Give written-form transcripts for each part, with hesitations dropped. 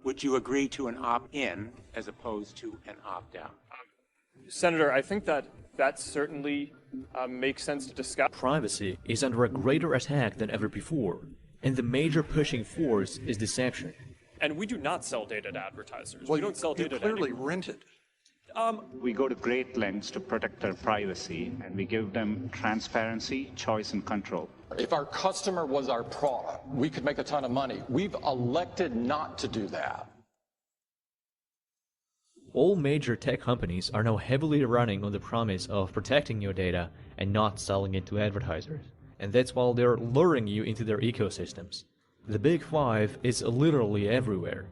Would you agree to an opt-in as opposed to an opt-out? Senator, I think that certainly makes sense to discuss. Privacy is under a greater attack than ever before, and the major pushing force is deception. And we do not sell data to advertisers. Well, we don't sell data you clearly to rent it. We go to great lengths to protect their privacy, and we give them transparency, choice, and control. If our customer was our product, we could make a ton of money. We've elected not to do that. All major tech companies are now heavily running on the promise of protecting your data and not selling it to advertisers. And that's while they're luring you into their ecosystems. The Big Five is literally everywhere.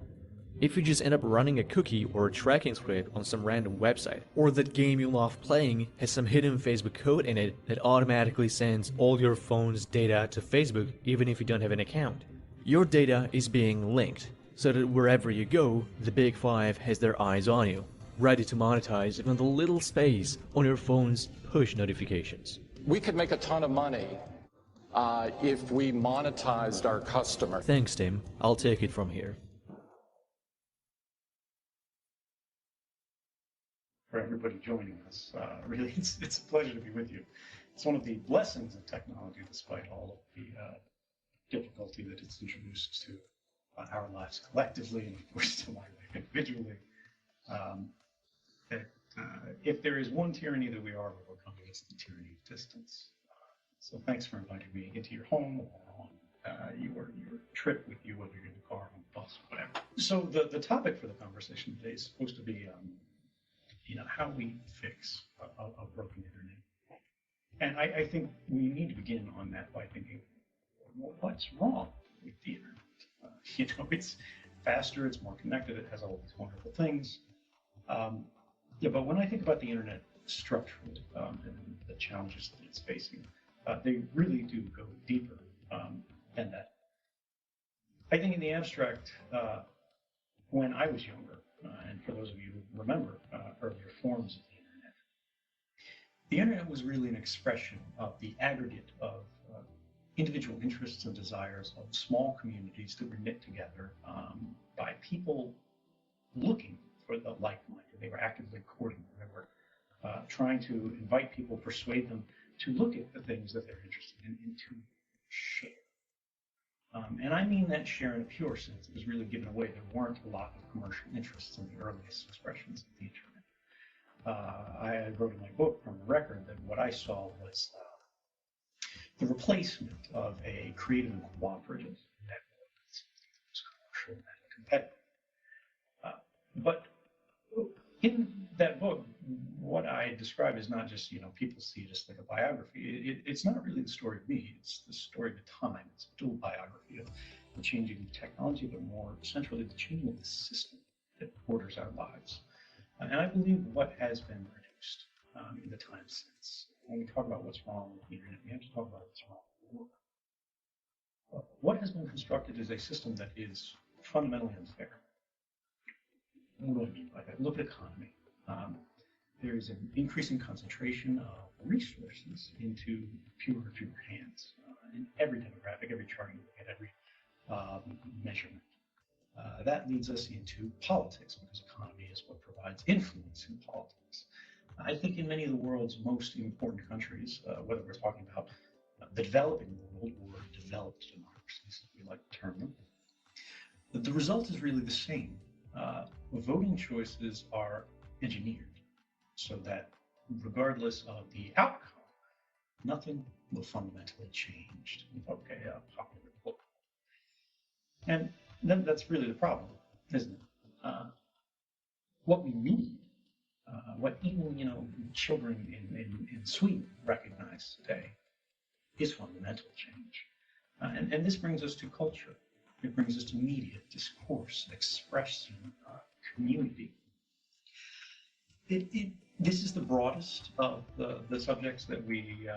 If you just end up running a cookie or a tracking script on some random website, or that game you love playing has some hidden Facebook code in it that automatically sends all your phone's data to Facebook even if you don't have an account, your data is being linked, so that wherever you go, the Big Five has their eyes on you, ready to monetize even the little space on your phone's push notifications. We could make a ton of money if we monetized our customer. Thanks, Tim. I'll take it from here. For everybody joining us. Really, it's a pleasure to be with you. It's one of the blessings of technology, despite all of the difficulty that it's introduced to our lives collectively, and of course to my life individually. If there is one tyranny that we are overcoming, it's the tyranny of distance. So thanks for inviting me into your home or on your trip with you, whether you're in the car, on the bus, whatever. So the topic for the conversation today is supposed to be how we fix a broken internet. And I think we need to begin on that by thinking, well, what's wrong with the internet? It's faster, it's more connected, it has all these wonderful things. But when I think about the internet structurally and the challenges that it's facing, they really do go deeper than that. I think in the abstract, when I was younger, and for those of you who remember earlier forms of the internet was really an expression of the aggregate of individual interests and desires of small communities that were knit together by people looking for the like-minded. They were actively courting them. They were trying to invite people, persuade them to look at the things that they're interested in and to share. And I mean that share in a pure sense. It was really given away. There weren't a lot of commercial interests in the earliest expressions of the internet. I wrote in my book from the record that what I saw was the replacement of a creative and cooperative network that was commercial and competitive. But in that book, what I describe is not just, people see it as like a biography. It's not really the story of me. It's the story of the time. It's a dual biography of the changing of technology, but more centrally, the changing of the system that borders our lives. And I believe what has been reduced in the time since. When we talk about what's wrong with the internet, we have to talk about what's wrong with the world. What has been constructed is a system that is fundamentally unfair. What do I mean by that? Look at economy. There is an increasing concentration of resources into fewer and fewer hands in every demographic, every chart you look at, every measurement. That leads us into politics, because economy is what provides influence in politics. I think in many of the world's most important countries, whether we're talking about the developing world or developed democracies, as we like to term them, the result is really the same. Voting choices are engineered so that regardless of the outcome, nothing will fundamentally change. Okay, popular vote. And then that's really the problem, isn't it? What we need, what even children in Sweden recognize today, is fundamental change. And this brings us to culture. It brings us to media, discourse, expression, community. This is the broadest of the subjects that we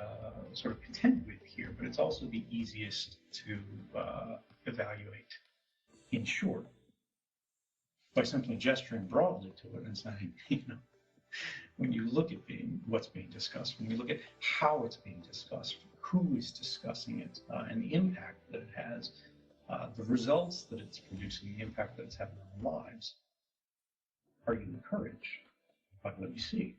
sort of contend with here, but it's also the easiest to evaluate in short by simply gesturing broadly to it and saying, when you look at what's being discussed, when you look at how it's being discussed, who is discussing it, and the impact that it has the results that it's producing, the impact that it's having on our lives, are you encouraged by what you see?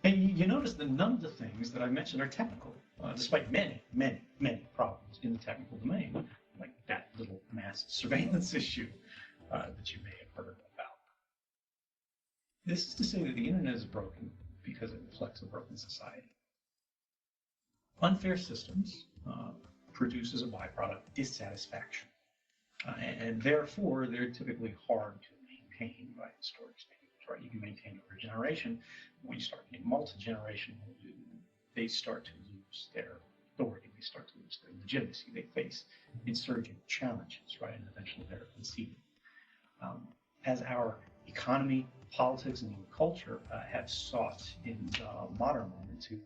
And you notice that none of the things that I mentioned are technical, despite many, many, many problems in the technical domain, like that little mass surveillance issue that you may have heard about. This is to say that the internet is broken because it reflects a broken society. Unfair systems produce as a byproduct dissatisfaction, and therefore they're typically hard to maintain by historic standards. Right? You can maintain over a generation. When you start getting multi-generational, they start to lose their authority. They start to lose their legitimacy. They face insurgent challenges, right? And eventually they're conceded. As our economy, politics, and even culture have sought in the modern moment to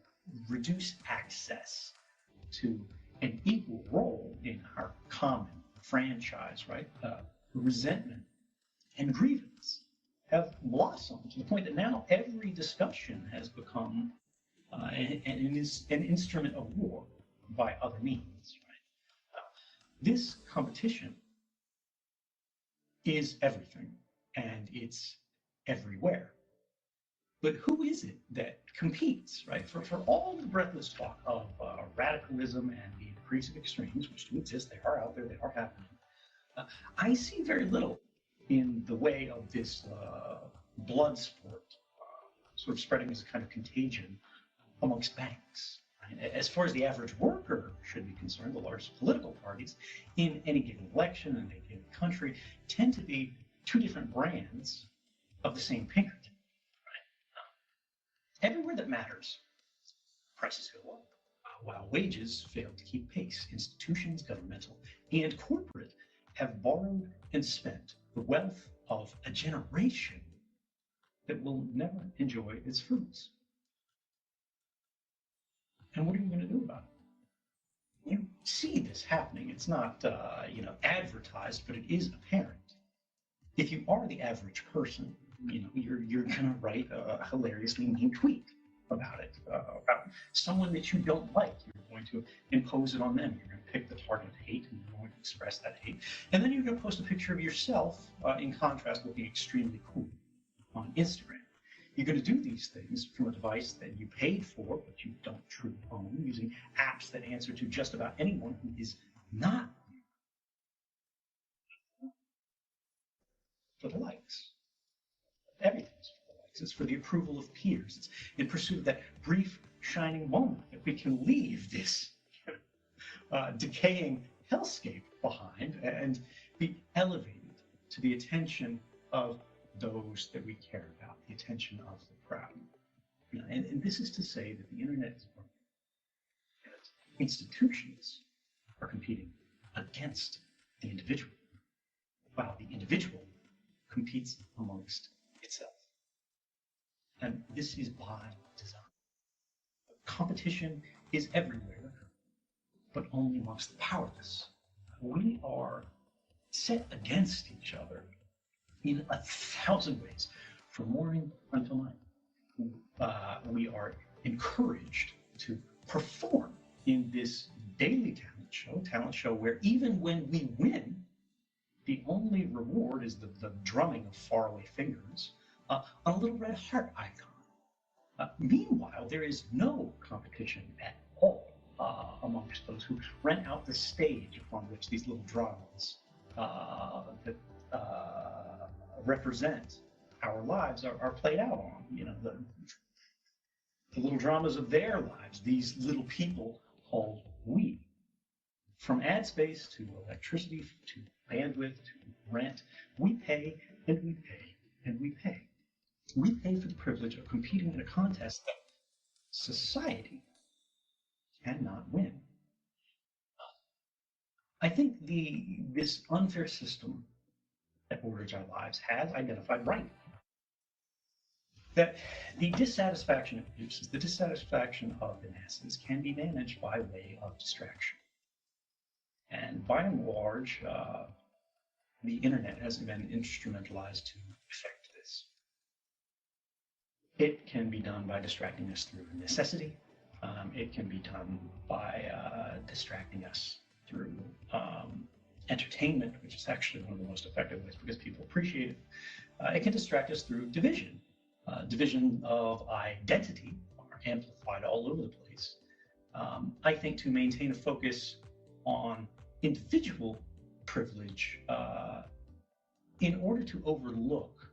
reduce access to an equal role in our common franchise, right? Resentment and grievance have blossomed to the point that now every discussion has become an instrument of war by other means. Right? This competition is everything, and it's everywhere. But who is it that competes, right? For all the breathless talk of radicalism and the increasing extremes, which do exist, they are out there, they are happening, I see very little in the way of this blood sport sort of spreading as a kind of contagion amongst banks. Right? As far as the average worker should be concerned, the largest political parties in any given election in any given country tend to be two different brands of the same Pinkerton. Everywhere that matters, prices go up, while wages fail to keep pace. Institutions, governmental and corporate, have borrowed and spent the wealth of a generation that will never enjoy its fruits. And what are you going to do about it? You see this happening. It's not, advertised, but it is apparent. If you are the average person, you're gonna write a hilariously mean tweet about it, about someone that you don't like. You're going to impose it on them. You're going to pick the target of hate, and you're going to express that hate. And then you're going to post a picture of yourself, in contrast, looking extremely cool on Instagram. You're going to do these things from a device that you paid for, but you don't truly own, using apps that answer to just about anyone who is not for the likes. Everything's for the likes. It's for the approval of peers. It's in pursuit of that brief, shining moment that we can leave this decaying hellscape behind and be elevated to the attention of those that we care about, the attention of the crowd. And this is to say that the internet is broken. Institutions are competing against the individual, while the individual competes amongst itself. And this is by design. Competition is everywhere, but only amongst the powerless. We are set against each other in 1,000 ways, from morning until night. We are encouraged to perform in this daily talent show where even when we win, the only reward is the drumming of faraway fingers on a little red heart icon. Meanwhile, there is no competition at all amongst those who rent out the stage upon which these little dramas that represent our lives are played out on. The little dramas of their lives, these little people called we. From ad space to electricity to bandwidth to rent, we pay and we pay and we pay. We pay for the privilege of competing in a contest that society cannot win. I think this unfair system that orders our lives has identified right that the dissatisfaction it produces, the dissatisfaction of the masses, can be managed by way of distraction. And by and large, the internet has been instrumentalized to effect this. It can be done by distracting us through necessity. It can be done by distracting us through entertainment, which is actually one of the most effective ways because people appreciate it. It can distract us through division. Division of identity are amplified all over the place. I think to maintain a focus on individual privilege in order to overlook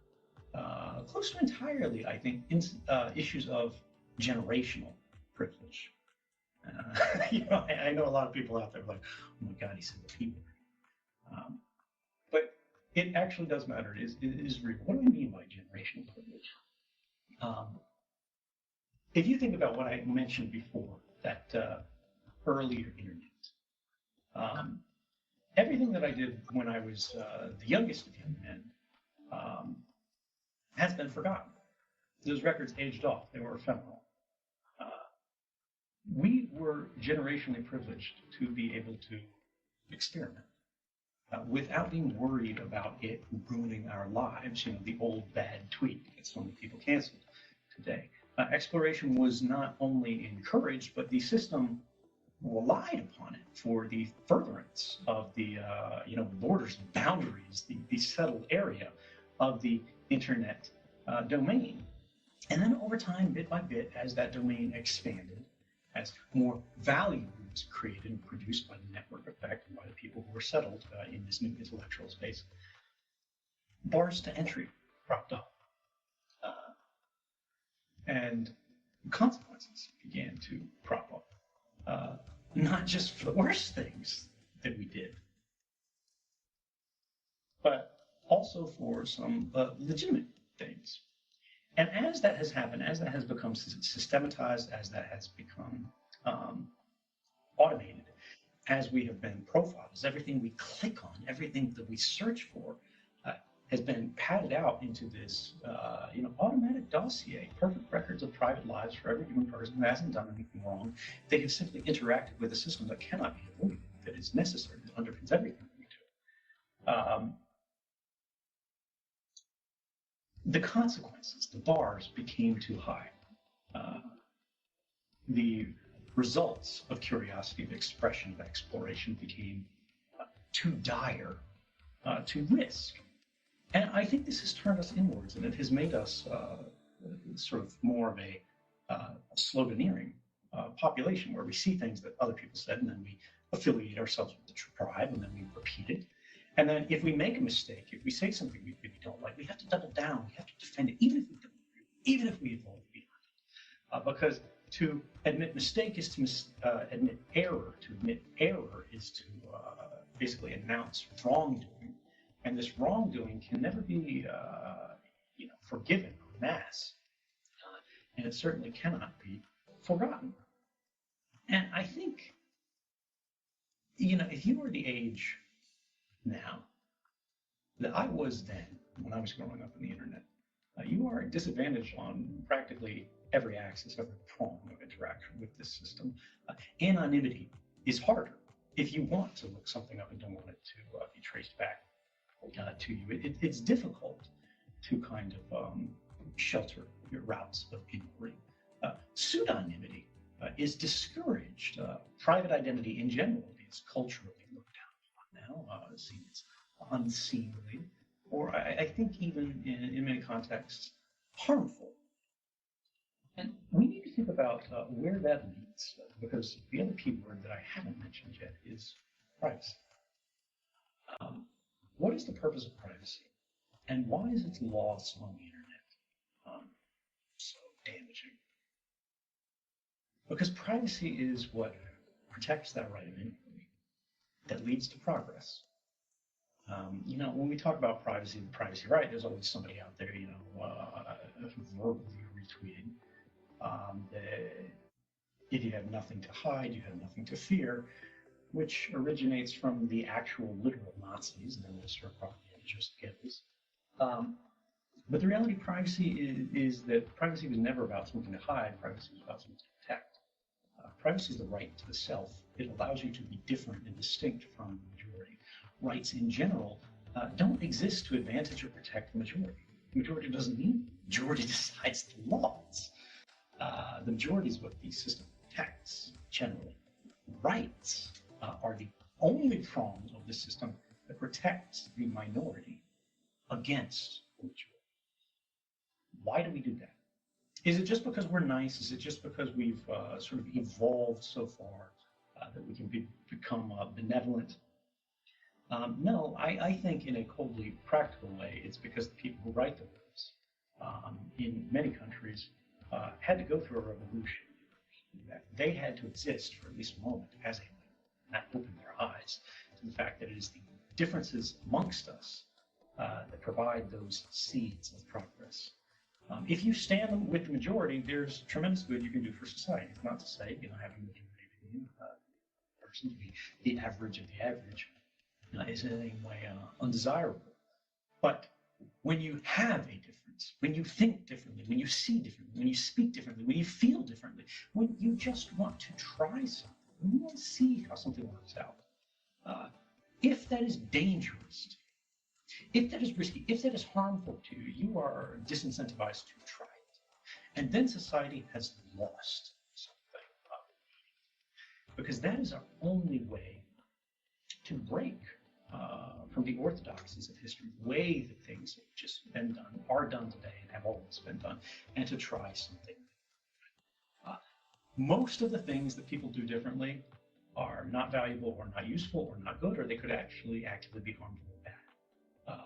close to entirely, I think, issues of generational privilege. I know a lot of people out there are like, oh my God, he said the people. But it actually does matter. It is real. What do I mean by generational privilege? If you think about what I mentioned before, that earlier internet, everything that I did when I was the youngest of young men has been forgotten. Those records aged off. They were ephemeral. We were generationally privileged to be able to experiment without being worried about it ruining our lives. The old bad tweet gets so many people canceled today. Exploration was not only encouraged, but the system relied upon it for the furtherance of the borders and boundaries, the settled area of the internet domain. And then over time, bit by bit, as that domain expanded, as more value was created and produced by the network effect and by the people who were settled in this new intellectual space, bars to entry cropped up. And consequences began to crop up. Not just for the worst things that we did, but also for some legitimate things. And as that has happened, as that has become systematized, as that has become automated, as we have been profiled, as everything we click on, everything that we search for has been padded out into this automatic dossier, perfect records of private lives for every human person who hasn't done anything wrong. They have simply interacted with a system that cannot be avoided, that is necessary, that underpins everything we do. The consequences, the bars became too high. The results of curiosity, of expression, of exploration became too dire to risk. And I think this has turned us inwards, and it has made us sort of more of a sloganeering population, where we see things that other people said, and then we affiliate ourselves with the tribe, and then we repeat it. And then if we make a mistake, if we say something we don't like, we have to double down, we have to defend it, even if we don't agree, even if we evolve beyond it. Because to admit mistake is to admit error. To admit error is to basically announce wrongdoing. And this wrongdoing can never be forgiven en masse. And it certainly cannot be forgotten. And I think, if you were the age now that I was then, when I was growing up on the internet, you are disadvantaged on practically every axis, every prong of interaction with this system. Anonymity is harder if you want to look something up and don't want it to be traced back to you. It's difficult to kind of shelter your routes of inquiry. Pseudonymity is discouraged. Private identity in general is culturally looked down upon now, seen as unseemly, or I think even in many contexts, harmful. And we need to think about where that leads, because the other key word that I haven't mentioned yet is privacy. What is the purpose of privacy, and why is its loss on the internet so damaging? Because privacy is what protects that right of inquiry, that leads to progress. When we talk about privacy, the privacy right, there's always somebody out there, verbally retweeting that if you have nothing to hide, you have nothing to fear, which originates from the actual literal Nazis and then sort of propaganda just gives. But the reality of privacy is that privacy was never about something to hide. Privacy was about something to protect. Privacy is the right to the self. It allows you to be different and distinct from the majority. Rights in general don't exist to advantage or protect the majority. The majority doesn't mean the majority decides the laws. The majority is what the system protects, generally. Rights are the only prong of the system that protects the minority against the majority. Why do we do that? Is it just because we're nice? Is it just because we've sort of evolved so far that we can become benevolent? No, I think in a coldly practical way, it's because the people who write the words in many countries had to go through a revolution. They had to exist for at least a moment as a language, not open their eyes to the fact that it is the differences amongst us that provide those seeds of progress. If you stand with the majority, there's tremendous good you can do for society. It's not to say, having the majority opinion, person to be the average of the average is in any way undesirable. But when you have a difference, when you think differently, when you see differently, when you speak differently, when you feel differently, when you just want to try something, when you want to see how something works out, if that is dangerous, if that is risky, if that is harmful to you, you are disincentivized to try it. And then society has lost something. Because that is our only way to break from the orthodoxies of history, the way that things have just been done, are done today, and have always been done, and to try something. Most of the things that people do differently are not valuable or not useful or not good, or they could actually actively be harmful or bad.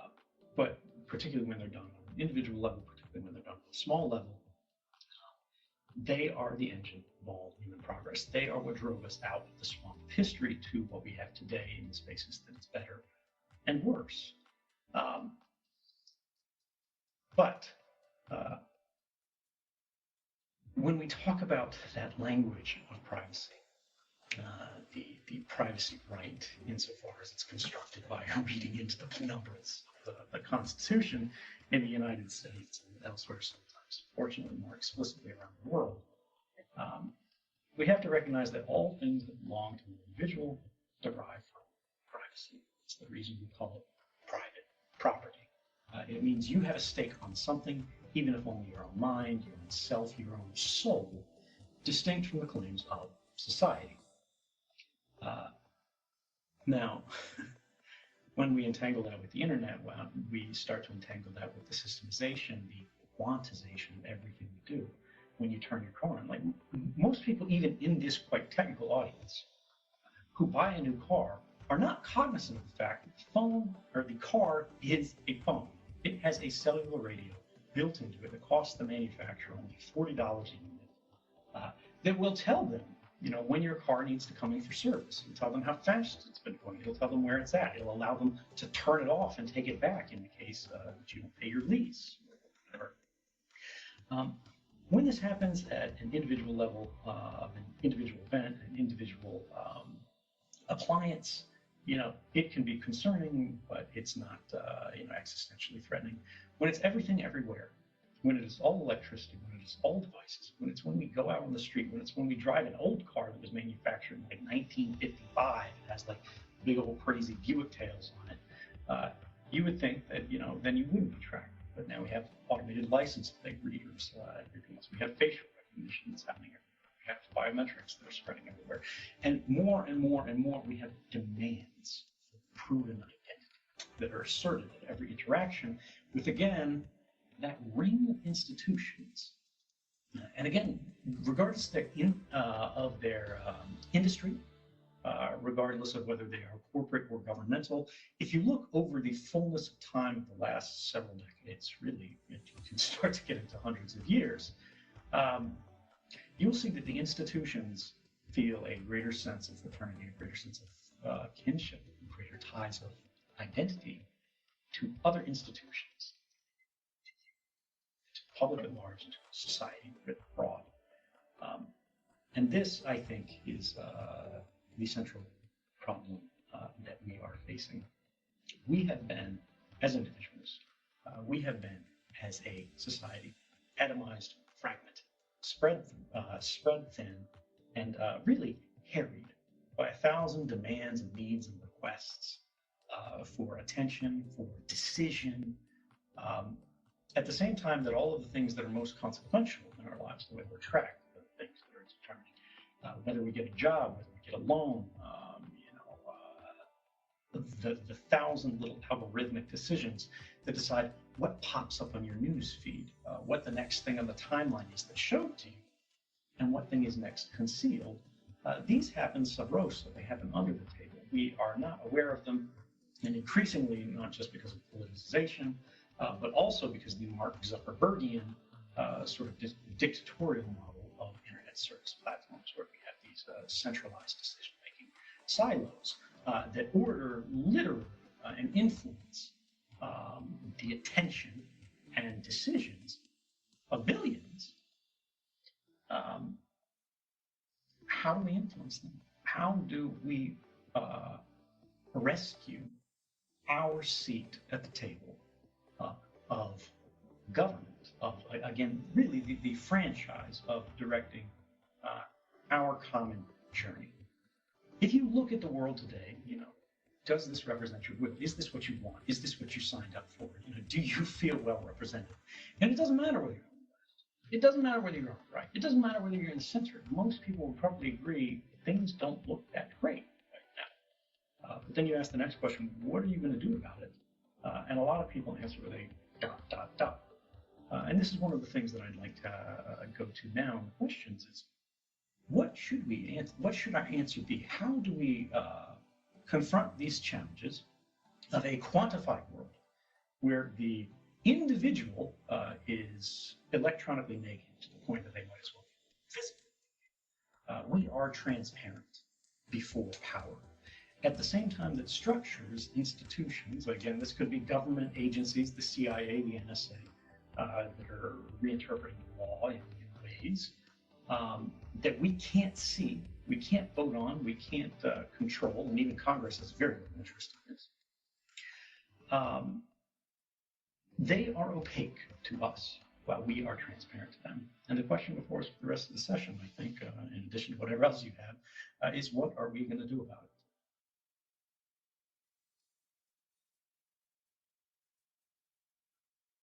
But particularly when they're done on an individual level, particularly when they're done on a small level, they are the engine of all human progress. They are what drove us out of the swamp of history to what we have today in the spaces that it's better and worse. But when we talk about that language of privacy, the privacy right, insofar as it's constructed by reading into the penumbras of the Constitution in the United States and elsewhere sometimes, fortunately more explicitly around the world, we have to recognize that all things that belong to an individual derive from privacy. It's the reason we call it private property. It means you have a stake on something, even if only your own mind, your own self, your own soul, distinct from the claims of society. Now, when we entangle that with the internet, well, we start to entangle that with the systemization, the quantization of everything we do. When you turn your car on, like most people, even in this quite technical audience, who buy a new car, are not cognizant of the fact that the phone or the car is a phone. It has a cellular radio built into it that costs the manufacturer only $40 a unit. That will tell them, when your car needs to come in for service. It'll tell them how fast it's been going. It'll tell them where it's at. It'll allow them to turn it off and take it back in the case that you don't pay your lease or whatever. When this happens at an individual level, an individual event, an individual appliance, it can be concerning, but it's not, existentially threatening. When it's everything everywhere, when it is all electricity, when it is all devices, when we go out on the street, when we drive an old car that was manufactured in like 1955, it has like big old crazy Buick tails on it, you would think that, then you wouldn't be tracked. But now we have automated license plate readers everywhere. We have facial recognition that's happening everywhere. We have biometrics that are spreading everywhere. And more and more and more, we have demands for proven identity that are asserted at every interaction with, again, that ring of institutions. And again, regardless of their industry, regardless of whether they are corporate or governmental, if you look over the fullness of time of the last several decades, really, you can start to get into hundreds of years, you'll see that the institutions feel a greater sense of fraternity, a greater sense of kinship, greater ties of identity to other institutions, to the public at large, to society writ broad. And this, I think, is the central problem that we are facing. We have been, as individuals, we have been, as a society, atomized, fragmented, spread thin, and really harried by 1,000 demands and needs and requests for attention, for decision, at the same time that all of the things that are most consequential in our lives, the way we're tracked, the things that are determining whether we get a job, whether we get a loan, the thousand little algorithmic decisions that decide what pops up on your news feed, what the next thing on the timeline is that's showed to you, and what thing is next concealed. These happen sub rosa, they happen under the table. We are not aware of them, and increasingly, not just because of politicization, but also because of the Mark Zuckerbergian sort of dictatorial model of internet service platforms, where we have these centralized decision-making silos that order literally and influence the attention and decisions of billions. How do we influence them? How do we rescue our seat at the table of government, of, again, really the franchise of directing our common journey? If you look at the world today, does this represent your will? Is this what you want? Is this what you signed up for? Do you feel well represented? And it doesn't matter whether you're on the left. It doesn't matter whether you're on the right. It doesn't matter whether you're in the center. Most people will probably agree things don't look that great right now. But then you ask the next question, what are you going to do about it? And a lot of people answer with a ... And this is one of the things that I'd like to go to now in the questions is, what should we answer? What should our answer be? How do we confront these challenges of a quantified world where the individual is electronically naked to the point that they might as well be physically? We are transparent before power. At the same time that structures, institutions, again, this could be government agencies, the CIA, the NSA, that are reinterpreting the law in ways that we can't see, we can't vote on, we can't control, and even Congress has very little interest in this. They are opaque to us while we are transparent to them. And the question before us for the rest of the session, I think, in addition to whatever else you have, is what are we going to do about it?